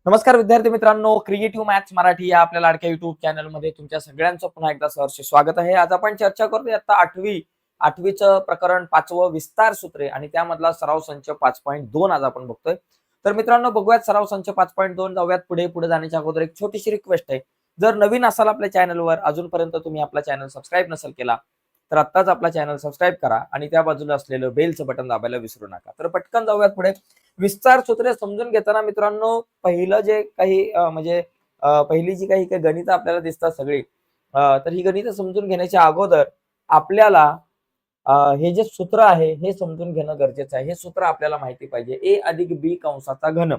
नमस्कार विद्यार्थी मित्रांनो, क्रिएटिव्ह मॅथ्स मराठी या आपल्या लाडक्या युट्यूब चॅनलमध्ये तुमच्या सगळ्यांचं पुन्हा एकदा सहर्ष स्वागत आहे. आज आपण चर्चा करूया आता आठवीचं प्रकरण 5वं विस्तार सूत्रे आणि त्यामधला सराव संच 5.2 आज आपण बघतोय. तर मित्रांनो बघूयात सराव संच 5.2. जाऊयात पुढे जाण्याच्या अगोदर एक छोटीशी रिक्वेस्ट आहे. जर नवीन असाल आपल्या चॅनलवर, अजूनपर्यंत तुम्ही आपला चॅनल सबस्क्राईब नसेल केला तर आत्ताच आपला चॅनल सबस्क्राईब करा आणि त्या बाजूला असलेलं बेलचं बटन दाबायला विसरू नका. तर पटकन जाऊयात पुढे. विस्तार सूत्रे समजून घेताना मित्रांनो पहिलं जे काही पहिली जी काही गणितं आपल्याला दिसतात सगळी, तर ही गणितं समजून घेण्याच्या अगोदर आपल्याला हे जे सूत्र आहे हे समजून घेणं गरजेचं आहे. हे सूत्र आपल्याला माहिती पाहिजे. a अधिक b कंसाचा घन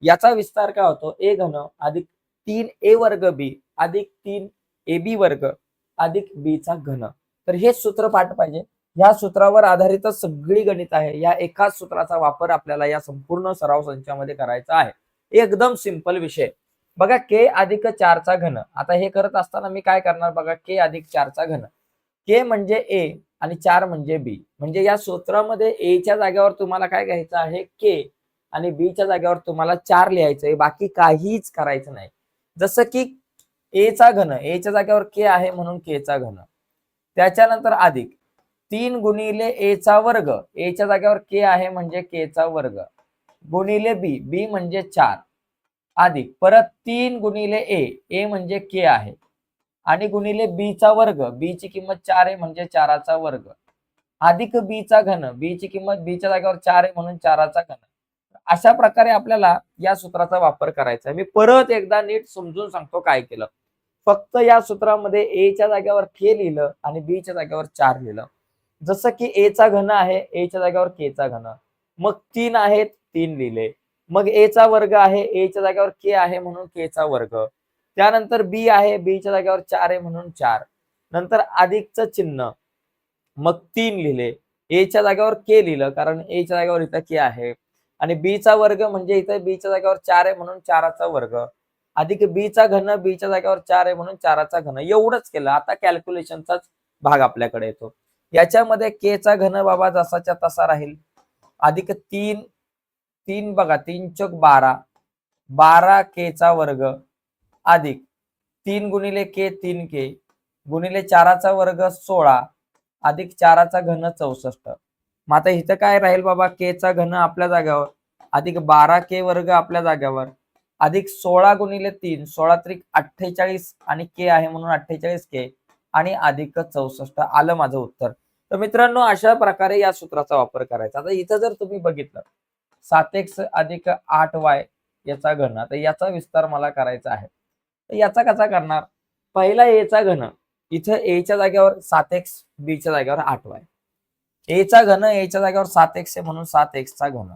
याचा विस्तार काय होतो? a घन अधिक 3a वर्ग b अधिक 3ab वर्ग अधिक b चा घन. तर हे सूत्र पाठ पाहिजे. या सूत्रावर आधारितच सगळी गणित आहे. या एकाच सूत्राचा वापर आपल्याला या संपूर्ण सराव संचामध्ये करायचा आहे. एकदम सिंपल विषय. बघा k अधिक 4 चा घन. आता हे करत असताना मी काय करणार बघा, k अधिक 4 चा घन. k म्हणजे a आणि 4 म्हणजे b. म्हणजे या सूत्रामध्ये a च्या जागेवर तुम्हाला काय घ्यायचं आहे? k आणि b च्या जागेवर तुम्हाला 4 लिहायचंय. बाकी काहीच करायचं नाही. जसं की a चा घन, a च्या जागेवर k आहे म्हणून k चा घन. त्याच्यानंतर अधिक 3 गुणिले a चा वर्ग, a च्या जागेवर k आहे म्हणजे k चा वर्ग, गुणिले b, b म्हणजे 4, अधिक परत 3 गुणिले a म्हणजे k आहे आणि गुणिले b चा वर्ग, b ची किंमत 4 आहे म्हणजे 4 चा वर्ग, अधिक b चा घन, b ची किंमत b च्या जागेवर 4 आहे म्हणून 4 चा घन. अशा प्रकारे आपल्याला या सूत्राचा वापर करायचा आहे. मी परत एकदा नीट समजून सांगतो काय केलं. फक्त या सूत्रामध्ये a च्या जागेवर k लिहिलं आणि b च्या जागेवर 4 लिहिलं. जसं की a चा घन आहे, a च्या जागेवर k चा घन, मग 3 आहेत 3 लिहिले, मग a चा वर्ग आहे, a च्या जागेवर k आहे म्हणून k चा वर्ग, त्यानंतर b आहे, b च्या जागेवर 4 आहे म्हणून 4, नंतर अधिकचं चिन्ह, मग 3 लिहिले, a च्या जागेवर k लिहिलं कारण a च्या जागेवर इथं k आहे आणि b चा वर्ग म्हणजे इथं b च्या जागेवर 4 आहे म्हणून 4 चा वर्ग, अधिक b चा घन, b च्या जागेवर 4 आहे म्हणून 4 चा घन. एवढंच केलं. आता कॅल्क्युलेशनचाच भाग आपल्याकडे येतो. याच्यामध्ये k चा घन बाबा जसाच्या तसा राहील, अधिक 3 बघा 3 चौक 12, 12 k चा वर्ग, अधिक 3 गुणिले k 3k, गुणिले 4 चा वर्ग 16, अधिक 4 चा घन 64. मग आता इथं काय राहील बाबा? k चा घन आपल्या जागेवर, अधिक 12k वर्ग आपल्या जागेवर, अधिक 16 गुणिले 3, 16 त्रिक 48 आणि k आहे म्हणून 48k आणि अधिक 64. आलं माझं उत्तर. तर मित्रांनो अशा प्रकारे या सूत्राचा वापर करायचा. आता इथं जर तुम्ही बघितलं 7x अधिक 8y याचा घन, आता याचा विस्तार मला करायचा आहे. तर याचा कसा करणार? पहिला a चा घन, इथं a च्या जागेवर 7x, b च्या जागेवर 8y, a चा घन a च्या जागेवर 7x आहे म्हणून 7x चा घन,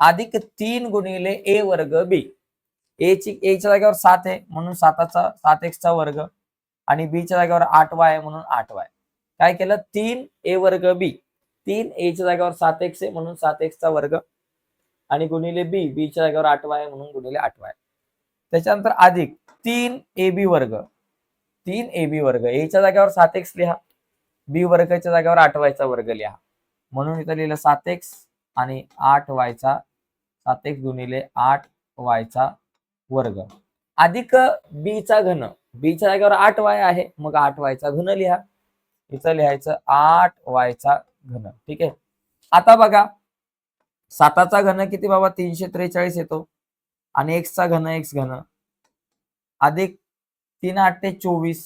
अधिक 3 गुणिले a वर्ग b, a च्या जागेवर 7 आहे म्हणून 7x चा वर्ग आणि b च्या जागेवर 8y आहे म्हणून 8y. काय केलं? 3a वर्ग b, 3a च्या जागेवर 7x आहे म्हणून 7x चा वर्ग आणि गुणिले b च्या जागेवर 8y आहे म्हणून गुणिले 8y. त्याच्यानंतर अधिक 3ab वर्ग, 3ab वर्ग, a च्या जागेवर 7x लिहा, b वर्गाच्या जागेवर 8y चा वर्ग लिहा, म्हणून इथं लिहिलं 7x आणि 8y चा, 7x गुणिले 8y चा वर्ग, अधिक b चा घन, b च्या जागेवर 8y आहे मग 8y चा घन लिहा, इथं लिहायचं 8y चा घन. ठीक आहे. आता बघा 7 चा घन किती बाबा? 343 येतो आणि x चा घन x घन, अधिक 3 8 24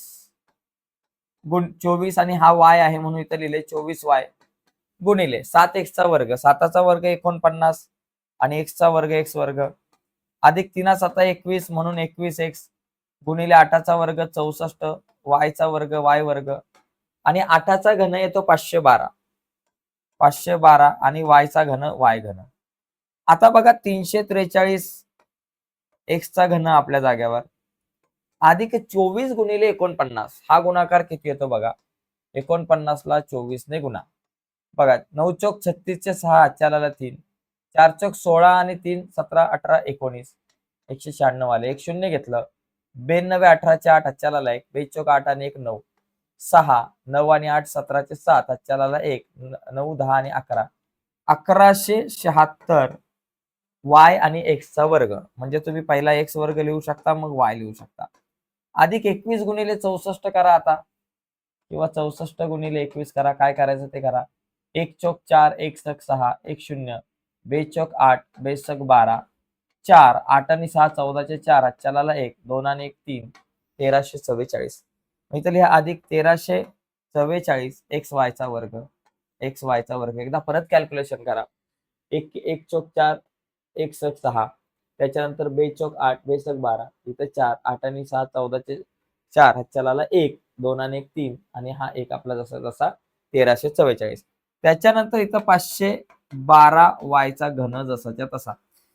गुण 24 आणि हा y आहे म्हणून इथं लिहिले 24y, गुणिले 7x चा वर्ग, 7 चा वर्ग 49 आणि x चा वर्ग x वर्ग, अधिक 3 7 21 म्हणून 21x, गुणिले 8 चा वर्ग 64, y चा वर्ग y वर्ग आणि 8 चा घन येतो 512, 512 आणि y चा घन y घन. आता बघा 343 x चा घन आपल्या जागेवर, अधिक 24 गुणिले 49, हा गुणाकार किती येतो बघा? 49 ला 24 ने गुणा. बघा 9 चौक 36 चे 6 हातच्याला 3, 4 चौक 16 आणि 3 17 18 19, 196 आले. एक शून्य घेतलं, 92 18 चे 8 हातच्याला 1, 22 चौक 8 आणि 1 9, 6 9 आणि 8 17 चे 7 हातच्याला 1, 9 10 आणि 11, 1176 वाय आणि एक्सचा वर्ग, म्हणजे तुम्ही पहिला एक्स वर्ग लिहू शकता, मग वाय लिहू शकता. अधिक 21 गुणिले 64 करा आता, किंवा 64 गुणिले 21 करा. काय करायचं ते करा. 1 चौक 4, 1 सक 6, 1 0, 2 चौक 8, 2 सक 12, 4, 8 आणि 6 14चे 4, हातच्याला 1, 2 आणि 1 3, 1344. इथं लिहा अधिक 1344 एक्स वायचा वर्ग, एक्स वायचा वर्ग. एकदा परत कॅल्क्युलेशन करा. 1 चौक 4, 1 सक 6, त्याच्यानंतर 2 चौक 8, 2 सक 12, इथं 4, 8 आणि 6 14चे 4, हातच्याला 1, 2 आणि 1 3, आणि हा एक आपला जसा जसा 1344. त्याच्यानंतर इथं 512 वायचा घन जसाच्या तसा.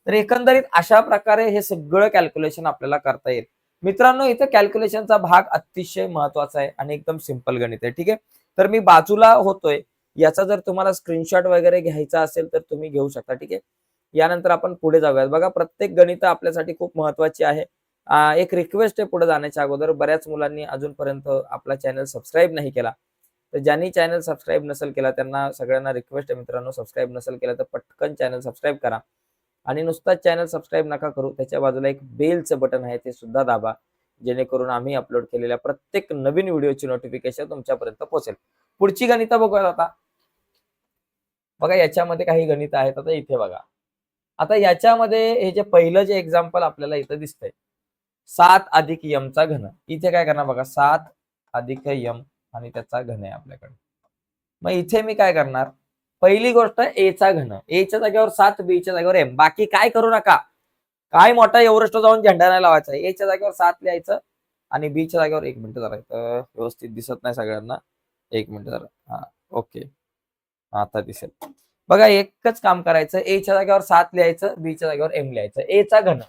तर एकंदरीत अशा प्रकारे हे सगळं कॅल्क्युलेशन आपल्याला करता येईल. मित्रांनो, इथं कॅल्क्युलेशनचा भाग अतिशय महत्वाचा आहे आणि एकदम सिंपल गणित आहे. ठीक आहे, तर मी बाजूला होतोय, याचा जर तुम्हाला स्क्रीनशॉट वगैरे घ्यायचा असेल तर तुम्ही घेऊ शकता. ठीक आहे, यानंतर आपण पुढे जाऊयात. बघा, प्रत्येक गणित आपल्यासाठी खूप महत्वाची आहे. एक रिक्वेस्ट आहे पुढे जाण्याच्या अगोदर, बऱ्याच मुलांनी अजूनपर्यंत आपला चॅनल सबस्क्राईब नाही केला, तर ज्यांनी चॅनल सबस्क्राईब नसेल केला त्यांना सगळ्यांना रिक्वेस्ट आहे मित्रांनो, सबस्क्राईब नसेल केला तर पटकन चॅनल सबस्क्राईब करा. आणि नुसताच चॅनल सबस्क्राईब नका करू, त्याच्या बाजूला एक बेलचं बटन आहे, ते सुद्धा दाबा, जेणेकरून आम्ही अपलोड केलेल्या प्रत्येक नवीन व्हिडिओची नोटिफिकेशन तुमच्यापर्यंत पोहोचेल. पुढची गणितं बघूया आता. बघा, याच्यामध्ये काही गणित आहेत. आता इथे बघा, आता याच्यामध्ये हे जे पहिलं जे एक्झाम्पल आपल्याला इथं दिसतंय, 7 अधिक यमचा घन. इथे काय करणार बघा, 7 अधिक यम आणि त्याचा घन आहे आपल्याकडे. मग इथे मी काय करणार, पहिली गोष्ट एचा घन, एच्या जागेवर 7, बीच्या जागेवर एम. बाकी काय करू नका, काय मोठा एव्हरेस्ट जाऊन झेंडा नाही लावायचा. एच्या जागेवर 7 लिहायचं आणि बीच्या जागेवर, 1 मिनिट जरा व्यवस्थित दिसत नाही सगळ्यांना, 1 मिनिट जरा. हा, ओके, आता दिसेल. बघा, एकच काम करायचं, एच्या जागेवर 7 लिहायचं, बीच्या जागेवर एम लिहायचं. एचा घन,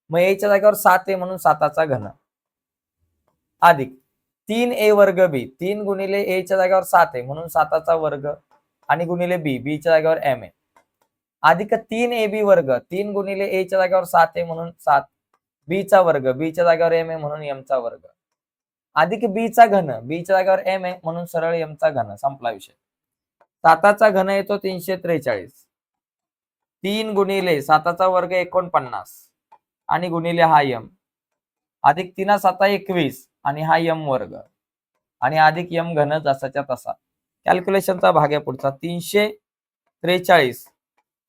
मग एच्या जागेवर 7 आहे म्हणून 7चा घन, अधिक 3a वर्ग बी, 3 गुणिले एच्या जागेवर 7 आहे म्हणून 7चा वर्ग, आणि गुणिले बी, बीच्या जागेवर एम आहे, अधिक 3ab वर्ग, 3 गुणिले एच्या जागेवर 7 आहे म्हणून 7, बीचा वर्ग, बीच्या जागेवर एम आहे म्हणून एमचा वर्ग, अधिक बीचा घन, बीच्या जागेवर एम आहे म्हणून सरळ एमचा घन. संपला विषय. 7चा घन येतो 343, 3 गुणिले 7चा वर्ग 49, आणि गुणिले हा यम, अधिक 3 7 21, आणि हा यम वर्ग, आणि अधिक यम घन जसाच्या तसा. कॅल्क्युलेशनचा भाग आहे पुढचा. 343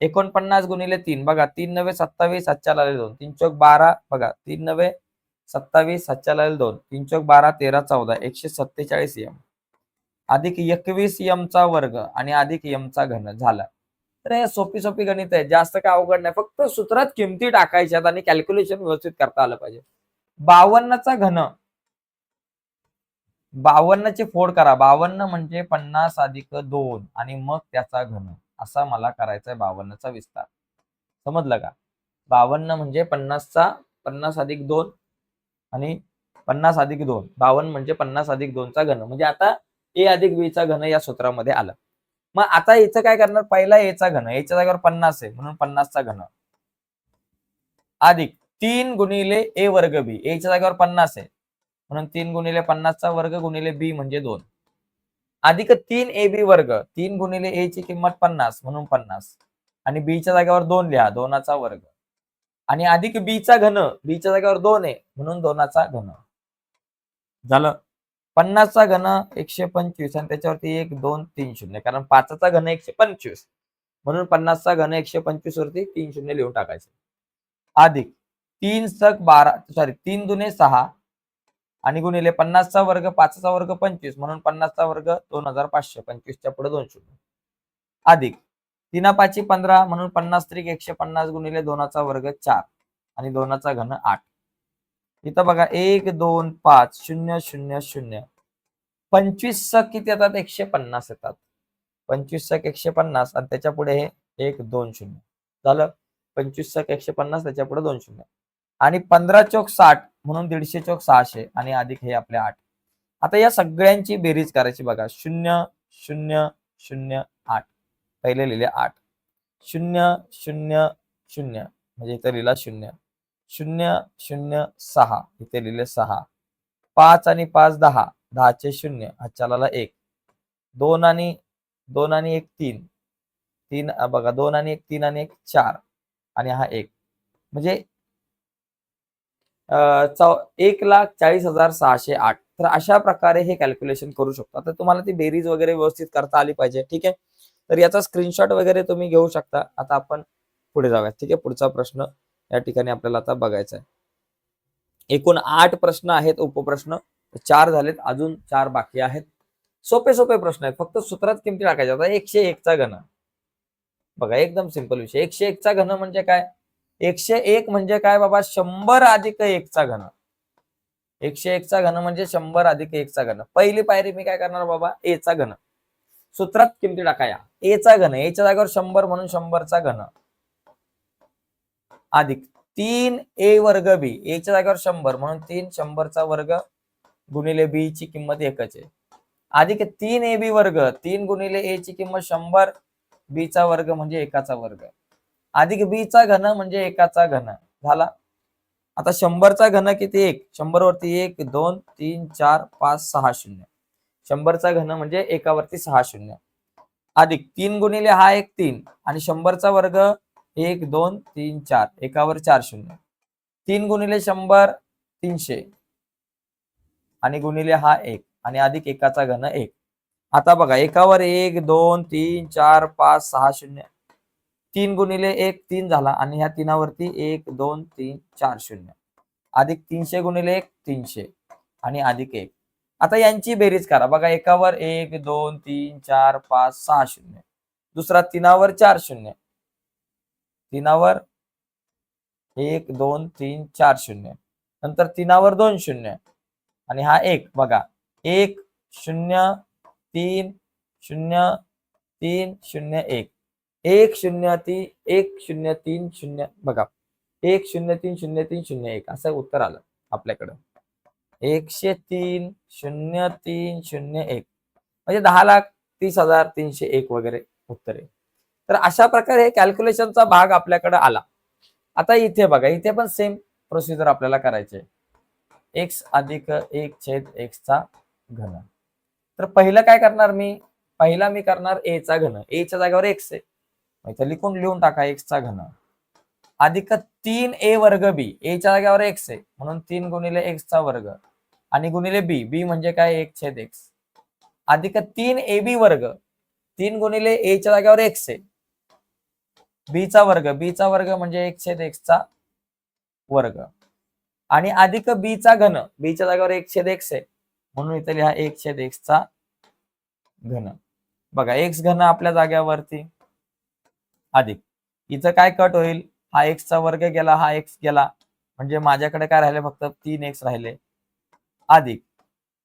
49 गुणिले 3, बघा 3 9 27, हातच्या लावले 2, 3 चौक 12, बघा 3 9 27, हातच्या लावले 2, 3 चौक 12 13 14, 147 यम, अधिक 21 यमचा वर्ग आणि अधिक यमचा घन झाला. तर हे सोपी सोपी गणित आहे, जास्त काय अवघड नाही, फक्त सूत्रात किमती टाकायच्यात आणि कॅल्क्युलेशन व्यवस्थित करता आलं पाहिजे. 52चा घन, 52ची फोड करा. 52 म्हणजे 50 अधिक 2 आणि मग त्याचा घन, असा मला करायचा आहे 52चा विस्तार. समजलं का? 52 म्हणजे 50 अधिक 2 आणि 50 अधिक 2. 52 म्हणजे 50 अधिक 2चा घन, म्हणजे आता ए अधिक बी चा घन या सूत्रामध्ये आलं. मग आता याचं काय करणार, पहिला एचा घन, एच्या जागेवर 50 आहे म्हणून 50चा घन, अधिक 3 गुणिले ए वर्ग बी, एच्या जागेवर 50 आहे म्हणून 3 गुणिले 50चा वर्ग गुणिले बी म्हणजे 2, अधिक 3 ए बी वर्ग, 3 गुणिले ए ची किंमत 50 म्हणून 50, आणि बीच्या जागेवर 2 लिहा, 2चा वर्ग, आणि अधिक बीचा घन, बीच्या जागेवर 2 आहे म्हणून 2चा घन झालं. 50चा घन 125 आणि त्याच्यावरती 1 2 3 शून्य, कारण 5चा घन 125 म्हणून 50चा घन 125 वरती 3 शून्य लिहून टाकायचे, अधिक 3 सक 12, सॉरी 3 दुने 6, आणि गुणिले 50चा वर्ग, 5चा वर्ग 25 म्हणून 50चा वर्ग 2500, 25च्या पुढे 2 शून्य, अधिक 3 5 15 म्हणून 50 त्रिक 150 गुणिले 2चा वर्ग 4 आणि 2चा घन 8. इथं बघा 1 2 5 0 0 0, 25 सक किती येतात, 150 येतात. 25 सक 150 आणि त्याच्या पुढे हे 1 2 0 झालं. 25 सक 150, त्याच्या पुढे 2 शून्य, आणि 15 चौक 60 म्हणून 150 चौक 600, आणि अधिक हे आपले 8. आता या सगळ्यांची बेरीज करायची बघा. 0 0 0 8, पहिले लिहिले 8, 0 0 0 म्हणजे इथे लिहिला 0, 0 0 6 इथे लिहिले 6, 5 आणि 5 10, 10चे 0, हातच्याला 1, 2 आणि 1 3, 3 बघा 2 आणि 1 3 आणि 1 4, आणि हा 1 म्हणजे 1,40,608. तर अशा प्रकारे हे कॅल्क्युलेशन करू शकतो. आता तुम्हाला ती बेरीज वगैरे व्यवस्थित करता आली पाहिजे. ठीक आहे. तर याचा स्क्रीनशॉट वगैरे तुम्ही घेऊ शकता. आता आपण पुढे जाऊयात. ठीक आहे. पुढचा प्रश्न या ठिकाणी आपल्याला आता बघायचा आहे. एकूण 8 प्रश्न आहेत उपप्रश्न. 4 झालेत, अजून 4 बाकी आहेत. सोपे सोपे प्रश्न आहेत. फक्त सूत्रात किमती टाकायच्या. आता 101 चा घन. बघा एकदम सिंपल विषय. 101 चा घन म्हणजे काय? 101 म्हणजे काय बाबा? 100 अधिक 1 चा घन. 101 चा घन म्हणजे 100 अधिक 1 चा घन. पहिली पायरी मी काय करणार बाबा? ए चा घन. सूत्रात किमती टाकाया. ए चा घन, ए च्या जागेवर 100 म्हणून 100 चा घन अधिक 3 ए वर्ग बी, ए च्या जागेवर 100 म्हणून 3 100 चा वर्ग गुणिले बी ची किंमत एकच आहे, अधिक 3 ए बी वर्ग, 3 गुणिले ए ची किंमत 100, बी चा वर्ग म्हणजे एकाचा वर्ग, अधिक बी चा घन म्हणजे एकाचा घन झाला. आता 100 चा घन किती? 1. 100 वरती 1 2 3 4 5 6 शून्य. 100 चा घन म्हणजे एकावरती 6 शून्य, अधिक 3 गुणिले हा 1 3 आणि 100 चा वर्ग 1 2 3 4 एकावर 4 शून्य, 3 गुणिले 100 300 आणि गुणिले हा 1 आणि अधिक एकाचा घन 1. आता बघा एकावर 1 2 3 4 5 6 शून्य, 3 गुणिले 1 3 झाला आणि ह्या तीनावरती 1 2 3 4 शून्य, अधिक 300 गुणिले 1 300 आणि अधिक 1. आता यांची बेरीज करा. बघा एकावर 1 2 3 4 5 6 शून्य, दुसरा तीनावर 4 शून्य, तीनावर 1 2 3 4 शून्य, नंतर तीनावर 2 शून्य आणि हा 1. बघा 1 0 3 0 3 0 1 1 0 3 1 0 3 0 बघा 1 0 3 0 3 0 1 असं उत्तर आलं आपल्याकडं. 103 03 01 म्हणजे 10,30,301 वगैरे उत्तर आहे. तर अशा प्रकारे हे कॅल्क्युलेशनचा भाग आपल्याकडे आला. आता इथे बघा, इथे पण सेम प्रोसिजर आपल्याला करायचे. x अधिक 1 छेद x चा घन. तर पहिलं काय करणार मी? पहिला मी करणार a चा घन. a च्या जागेवर x आहे, इथे लिहून टाका x चा घन, अधिक 3 ए वर्ग बी, ए च्या जागेवर x आहे म्हणून 3 गुणिले x चा वर्ग आणि गुणिले बी, बी म्हणजे काय 1 छेद x, अधिक 3 ए बी वर्ग, 3 गुणिले ए च्या जागेवर x आहे, बी चा वर्ग, बी चा वर्ग म्हणजे 1 छेद x चा वर्ग आणि अधिक बी चा घन, बी च्या जागेवर 1 छेद x आहे म्हणून इथे लिहा 1 छेद x चा घन. बघा x घन आपल्या जाग्यावरती, अधिक इथं काय कट होईल? हा x चा वर्ग गेला, हा x गेला म्हणजे माझ्याकडे काय राहिले? फक्त 3x राहिले, अधिक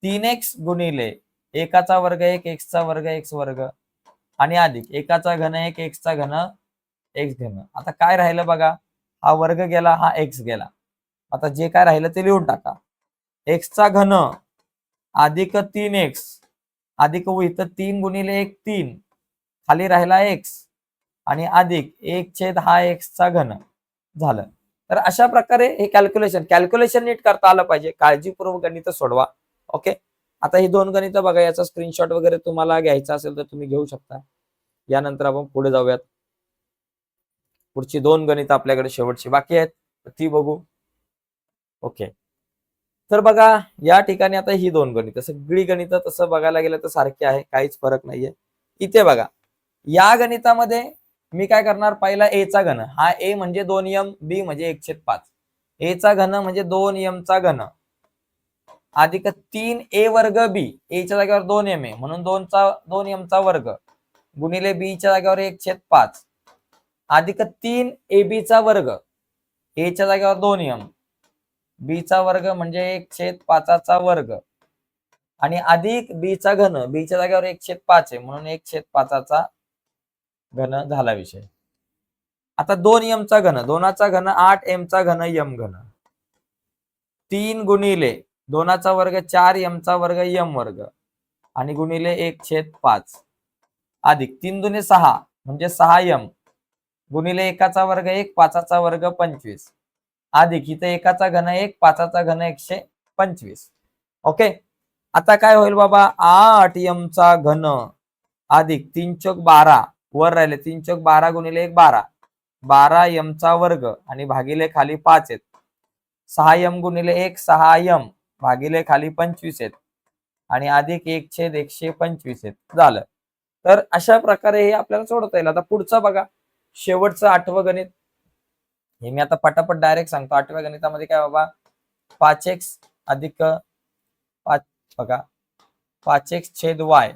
3x गुणिले एकाचा वर्ग 1 x चा वर्ग x वर्ग आणि अधिक एकाचा घन 1 x चा घन x घन. आता काय राहिलं बघा? हा वर्ग गेला, हा x गेला. आता जे काय राहिलं ते लिहून टाका. x चा घन अधिक 3x अधिक इथं 3 गुणिले 1 3, खाली राहिला x आणि अधिक 1 छेद हा x चा घन झालं. तर अशा प्रकारे हे कॅल्क्युलेशन नीट करता आलं पाहिजे. काळजीपूर्वक गणित सोडवा. ओके. आता ही 2 गणित बघा, याचा स्क्रीनशॉट वगैरे तुम्हाला घ्यायचा असेल तर तुम्ही घेऊ शकता. यानंतर आपण पुढे जाऊयात. पुढची 2 गणित आपल्याकडे शेवटची बाकी आहेत, ती बघू. ओके. तर बघा या ठिकाणी आता ही 2 गणित, सगळी गणित तसं बघायला गेलं तर सारखी आहे, काहीच फरक नाहीये. इथे बघा या गणितामध्ये मी काय करणार? पहिला ए चा घन, हा ए म्हणजे 2m, बी म्हणजे 1/5, ए चा घन म्हणजे 2m चा घन अधिक 3 ए वर्ग बी, ए च्या जागेवर 2m आहे म्हणून 2m चा वर्ग गुणिले बी च्या जागेवर 1/5 अधिक 3 ए बी चा वर्ग, ए च्या जागेवर 2m, बी चा वर्ग म्हणजे 1/5 चा वर्ग आणि अधिक बी चा घन, बी च्या जागेवर 1/5 आहे म्हणून 1/5 चा घन झाला विषय. आता 2m चा घन, 2 चा घन 8m चा घन m घन, 3 गुणिले 2 चा वर्ग 4m चा वर्ग m वर्ग आणि गुणिले 1/5 अधिक 3 दुने 6 म्हणजे 6m गुणिले 1 चा वर्ग 1 5 चा वर्ग 25 अधिक इथे 1 चा घन 1 5 चा घन 125. ओके. आता काय होईल बाबा? 8m चा घन अधिक 3 चौक 12 वर राहिले, 3 चौक 12 गुणिले 1 12 12m चा वर्ग आणि भागिले खाली 5 आहेत. 6m गुणिले 1 6m भागिले खाली 25 आहेत आणि अधिक 1/125 आहेत. झालं. तर अशा प्रकारे हे आपल्याला सोडवता येईल. आता पुढचं बघा, शेवटचं 8वं गणित. हे मी आता पटापट डायरेक्ट सांगतो. 8व्या गणितामध्ये काय बाबा, 5x अधिक 5 बघा 5x छेद y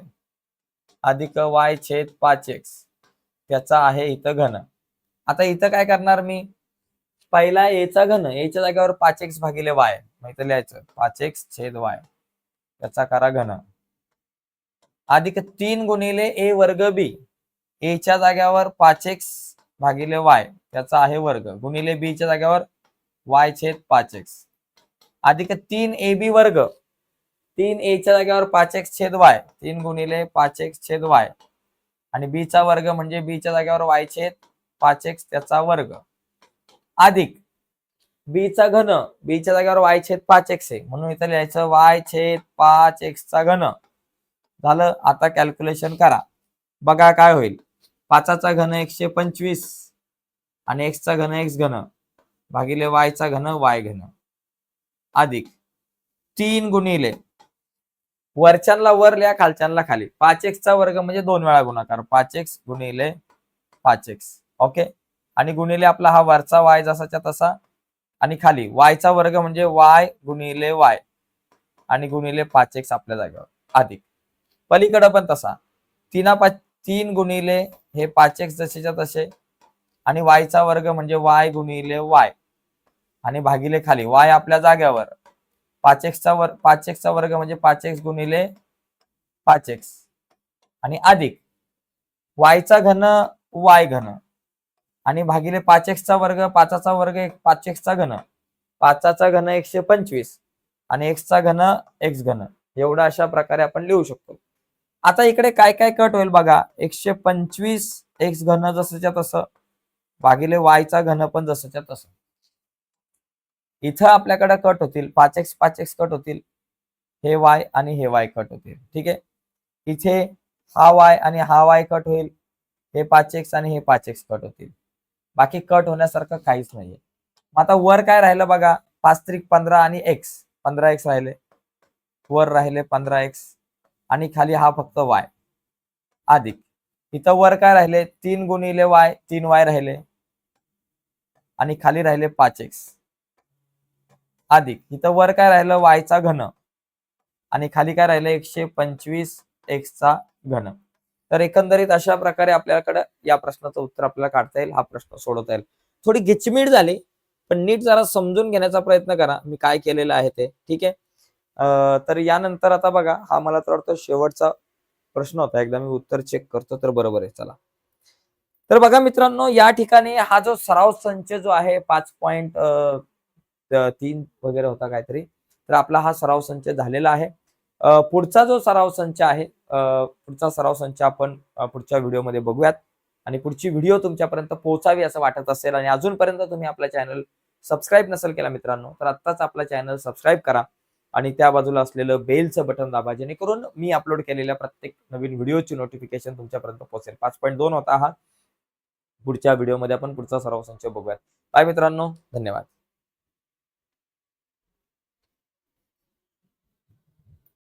अधिक y छेद 5x त्याचा आहे इथं घन. आता इथं काय करणार मी, पहिला a चा घन, a च्या जागेवर 5x भागिले y, मग इथं लिहायचं 5x छेद y त्याचा करा घन, अधिक 3 गुणिले a वर्ग b, a च्या जागेवर 5x भागिले y त्याचा आहे वर्ग गुणिले b च्या जागेवर y छेद 5x, अधिक 3ab वर्ग, 3a च्या जागेवर 5x छेद y, 3 गुणिले 5x छेद y आणि b चा वर्ग म्हणजे b च्या जागेवर y छेद 5x त्याचा वर्ग, अधिक b चा घन, b च्या जागेवर y छेद 5x आहे म्हणून इथं लिहायचं y छेद 5x चा घन. झालं. आता कॅल्क्युलेशन करा. बघा काय होईल. 5 चा घन 125 आणि x चा घन x घन भागिले y चा घन y घन, अधिक 3 गुणिले वरच्यांना वर लिहा खालच्यांना खाली, 5x चा वर्ग म्हणजे 2 वेळा गुणाकार 5x गुणिले 5x. ओके. आणि गुणिले आपला हा वरचा y जसाच्या तसा आणि खाली y चा वर्ग म्हणजे y गुणिले y आणि गुणिले 5x आपल्या जागेवर, अधिक पलीकडे पण तसा 3 गुणिले हे 5x जसेच्या तसे आणि y चा वर्ग म्हणजे y गुणिले y आणि भागिले खाली y आपल्या जागेवर 5x चा वर्ग म्हणजे 5x गुणिले 5x आणि अधिक y चा घन y घन आणि भागिले 5x चा वर्ग, 5 चा वर्ग 5x चा घन, 5 चा घन 125 आणि x चा घन x घन, एवढं अशा प्रकारे आपण लिहू शकतो. आता इकडे काय काय कट होईल बघा, 125 x घन जसंच्या तसं भागिले y चा घन पण जसंच्या तसं. इथं आपल्याकडे कट होतील 5x कट होतील, हे y आणि हे y कट होतील. ठीक आहे. इथे हा y आणि हा y कट होईल, हे 5x आणि हे 5x कट होतील. बाकी कट होण्यासारखं काहीच नाहीये. आता वर काय राहिलं बघा, 5 त्रिक 15 आणि x 15x राहिले, वर राहिले 15x आणि खाली हा फक्त y, अधिक इथं वर काय राहिले 3 गुणिले y 3y राहिले आणि खाली राहिले 5x, अधिक इथं वर काय राहिलं y चा घन आणि खाली काय राहिलं 125 x चा घन. तर एकंदरीत अशा प्रकारे आपल्याकडे या प्रश्नाचं उत्तर आपल्याला काढता येईल, हा प्रश्न सोडवता येईल. थोडी गिचमीड झाली पण नीट जरा समजून घेण्याचा प्रयत्न करा मी काय केलेलं आहे ते. ठीक आहे. तर यानंतर आता बघा, हा मला तर वाटतं शेवटचा प्रश्न होता, एकदा मी उत्तर चेक करतो तर बरोबर आहे. चला तर बघा मित्रांनो, या ठिकाणी हा जो सराव संच जो आहे 5.3 वगैरे होता काहीतरी, तर आपला हा सराव संच झालेला आहे. पुढचा जो सराव संच आहे, पुढचा सराव संच आपण पुढच्या व्हिडिओमध्ये बघूयात आणि पुढची व्हिडिओ तुमच्यापर्यंत पोहोचावी असं वाटत असेल आणि अजूनपर्यंत तुम्ही आपला चॅनल सबस्क्राईब नसेल केला मित्रांनो, तर आत्ताच आपला चॅनल सबस्क्राईब करा आणि त्या बाजूला असलेलं बेलचं बटन दाबा, जेणेकरून मी अपलोड केलेल्या प्रत्येक नवीन व्हिडिओची नोटिफिकेशन तुमच्यापर्यंत पोहोचेल. 5.2 होता हा. पुढच्या व्हिडिओमध्ये आपण पुढचा सराव संच बघूयात. बाय मित्रांनो, धन्यवाद.